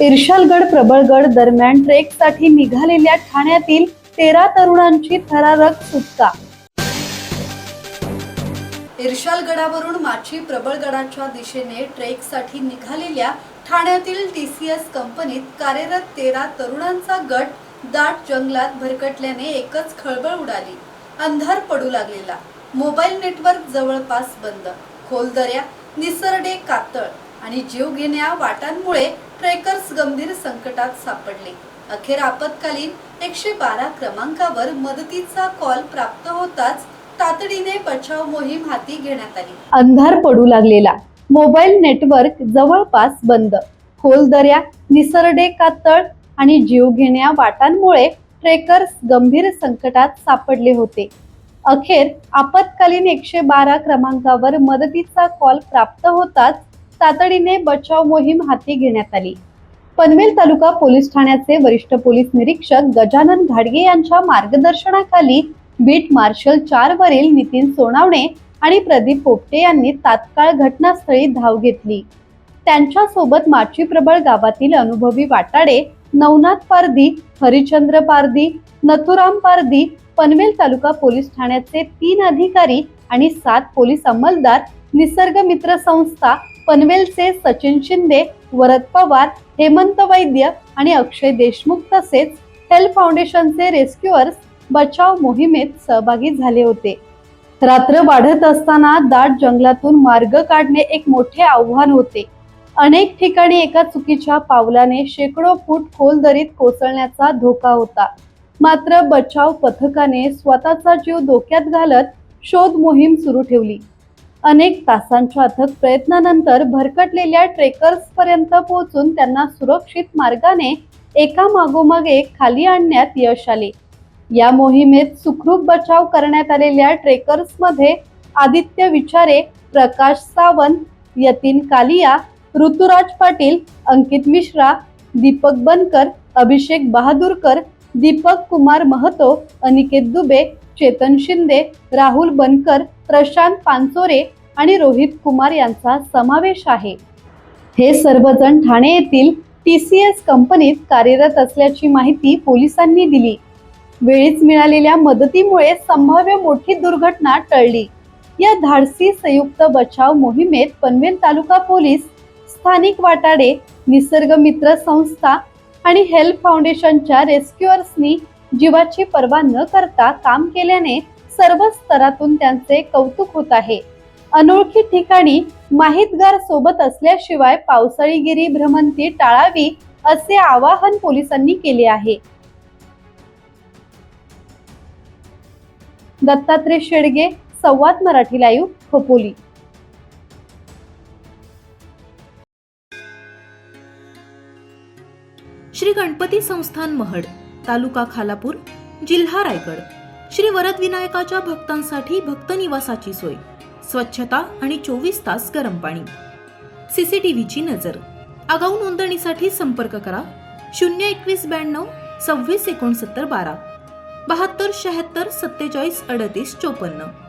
इर्शालगड प्रबळगड दरम्यान ट्रेकसाठी निघालेल्या ठाण्यातील 13 तरुणांची थरारक सुटका। इर्शालगडावरून माची प्रबळगडाच्या दिशेने ट्रेकसाठी निघालेल्या ठाण्यातील TCS कंपनीत कार्यरत 13 तरुणांचा गट दाट जंगलात भरकटल्याने एकच खळबळ उडाली। अंधार पडू लागलेला, मोबाईल नेटवर्क जवळपास बंद, खोल दऱ्या, निसरडे कातळ आणि जीवघेण्या वाटांमुळे ट्रेकर्स गंभीर संकटात सापडले। अखेर आपत्कालीन 112 क्रमांकावर मदतीचा कॉल प्राप्त होताच तातडीने बचाव मोहीम हाती घेण्यात आली। अंधार पडू लागलेला, मोबाईल नेटवर्क जवळपास बंद, खोल दऱ्या, निसरडे कातळ आणि जीवघेण्या वाटांमुळे ट्रेकर्स गंभीर संकटात सापडले होते। अखेर आपत्कालीन 112 क्रमांकावर मदतीचा कॉल प्राप्त होताच तातडीने बचाव मोहीम हाती घेण्यात आली। पनवेल तालुका पोलीस ठाण्याचे वरिष्ठ पोलीस निरीक्षक गजानन घाडगे यांच्या मार्गदर्शनाखाली बीट मार्शल 4 वरील नितीन सोनावणे आणि प्रदीप पोपटे यांनी तात्काळ घटनास्थळी धाव घेतली। त्यांच्या सोबत माची प्रबळ गावातील अनुभवी वाटाडे नवनाथ पारधी, हरिचंद्र पारधी, नथुराम पारधी, पनवेल तालुका पोलीस ठाण्याचे 3 अधिकारी आणि 7 पोलीस अंमलदार, निसर्ग मित्र संस्था पनवेलचे सचिन शिंदे, वरद पवार, हेमंत वैद्य आणि अक्षय देशमुख तसेच हेल्प फाउंडेशनचे रेस्क्यूअर्स बचाव मोहिमेत सहभागी झाले होते। रात्र वाढत असताना दाट जंगलातून मार्ग काढणे एक मोठे आव्हान होते। अनेक ठिकाणी एका चुकीच्या पावलाने शेकडो फूट खोल दरीत कोसळण्याचा धोका होता। मात्र बचाव पथकाने स्वतःचा जीव धोक्यात घालत शोध मोहीम सुरू ठेवली। अनेक तासांच्या अथक प्रयत्नानंतर भरकटलेल्या ट्रेकर्स पर्यंत पोहोचून त्यांना सुरक्षित मार्गाने एका मागोमाग एक खाली आणण्यात यश आले। या मोहिमेत सुखरूप बचाव करण्यात आलेल्या ट्रेकर्स मध्ये आदित्य विचारे, प्रकाश सावंत, यतीन कालिया, ऋतुराज पाटील, अंकित मिश्रा, दीपक बनकर, अभिषेक बहादूरकर, दीपक कुमार महतो, अनिकेत दुबे, चेतन शिंदे, राहुल बनकर, प्रशांत पानसोरे आणि रोहित कुमार यांचा समावेश आहे। हे सर्वजण ठाणे येथील TCS कंपनीत कार्यरत असल्याची माहिती पोलिसांनी दिली। वेळीच मिळालेल्या मदतीमुळे संभाव्य मोठी दुर्घटना टळली। या धाडसी संयुक्त बचाव मोहिमेत पनवेल तालुका पोलीस, स्थानिक वाटाडे, निसर्ग मित्र संस्था आणि हेल्प फाउंडेशनच्या रेस्क्यूअर्सनी जीवाची पर्वा न करता काम केल्याने सर्व स्तरातून त्यांचे कौतुक होत आहे। अनोळखी ठिकाणी माहितगार सोबत असल्याशिवाय पावसाळीगिरी भ्रमंती टाळावी असे आवाहन पोलिसांनी केले आहे। दत्तात्रय शेडगे, संवाद मराठी लाईव्ह, खोपोली। श्री गणपती संस्थान महड, तालुका खालापूर, जिल्हा रायगड। श्री वरद विनायकाच्या भक्तांसाठी भक्त निवासाची सोय, स्वच्छता आणि 24 तास गरम पाणी, CCTVची नजर। आगाऊ नोंदणीसाठी संपर्क करा 02192 26 69 12 72 76 47 38 54।